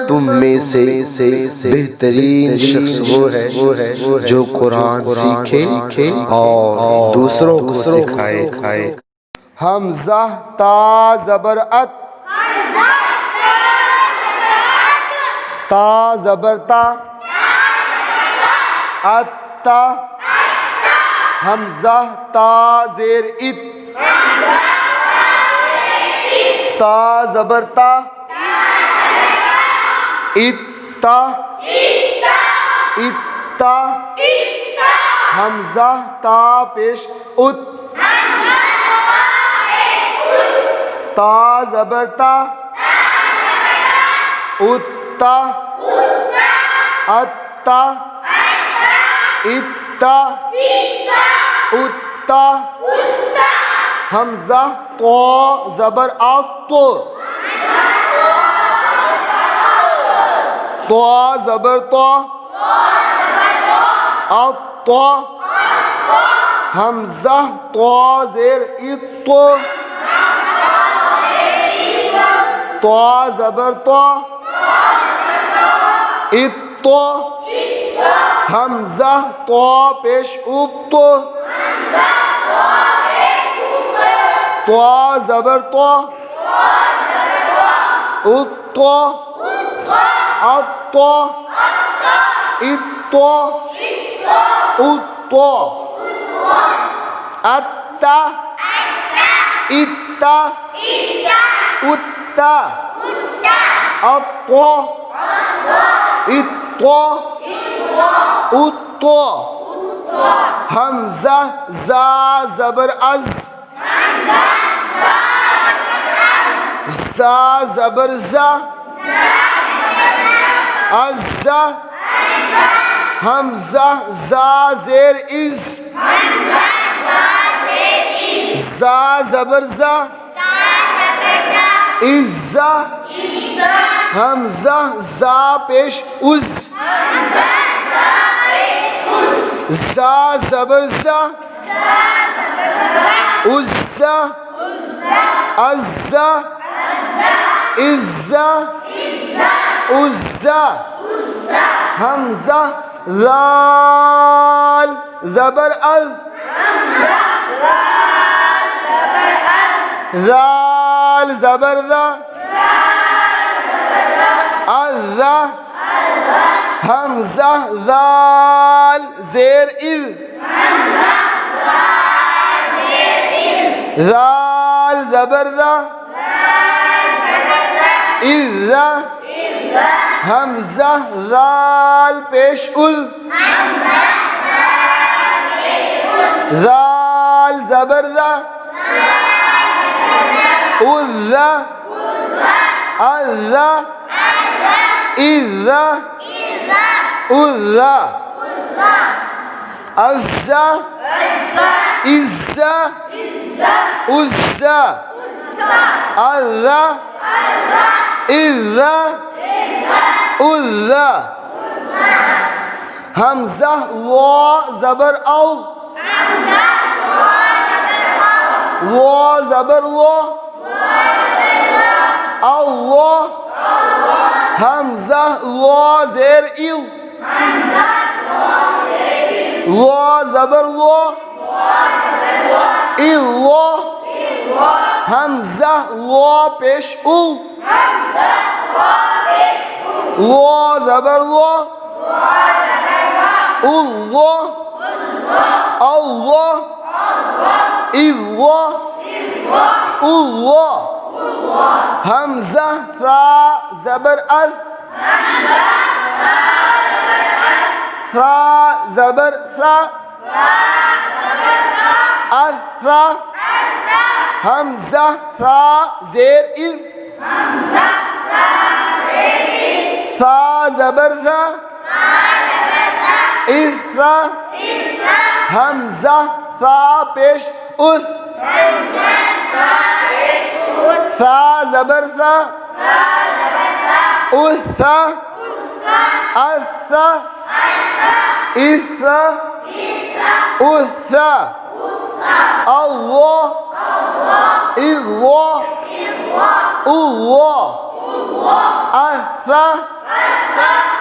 तुम में से बेहतरीन शख्स वो है जो कुरान सीखे और दूसरों को सिखाए। हमज़ा ता ज़बर अत, ता ज़बर ता, अत्ता, हमज़ा ता ज़ेर इत, ता ज़बर ता, इत्ता, इत्ता, हमज़ा ता पेश उत, ता ज़बर ता, उत्ता, अत्ता, इत्ता, उत्ता, हमज़ा तो ज़बर तो, तो ज़बर तो, तो, हमज़ा तो ज़ेर इत्तो, तो ज़बर तो, इत्तो, हमज़ा तो पेश उत्तो, तो ज़बर तो, उत्तो, अत्तो, इत्तो, उत्तो, अत्ता, इत्ता, उत्ता, अत्तो, इत्तो, उत्तो, हमज़ा ज़ा ज़बर अज़, ज़ा ज़बर ज़ा, अज़्ज़ा, हमज़ा ज़ा ज़ेर इज़, ज़ा ज़बर ज़ा, इज़्ज़ा, हमज़ा ज़ा पेश उज़, ज़ा ज़बर ज़ा, उज़्ज़ा, अज़्ज़ा, इज़्ज़ा, उज़्ज़ा, हमज़ा लाल ज़बर अल, लाल ज़बर ला, अल्ला, हमज़ा लाल ज़ेर इल, लाल ज़बर ला, इल्ला, हमज़ा लाल पेश उल, लाल ज़बर ला, उल्ला, अल्ला, इल्ला, उल्ला, अज़्ज़ा, इज़्ज़ा, उज़्ज़ा, अल्ला, इल्ला, उल्ला, हमज़ा लो ज़बर औ, लो ज़बर लो, अल्लाह, हमज़ा लो ज़ेर इल, लो ज़बर लो, इल्लो, हमज़ा लो पेश उल, लो ज़बर लो, उल्लो, अल्लाह, इल्लो, उल्लो, हमज़ा था ज़बर अल, था ज़बर था, अथा, हमज़ा था ज़ेर इल, था ज़बर था, इथा, हमज़ा था पेश उस, था ज़बर था, उथा, अथा, إثا أثا الله الله الله أثا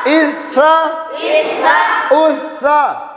إثا أثا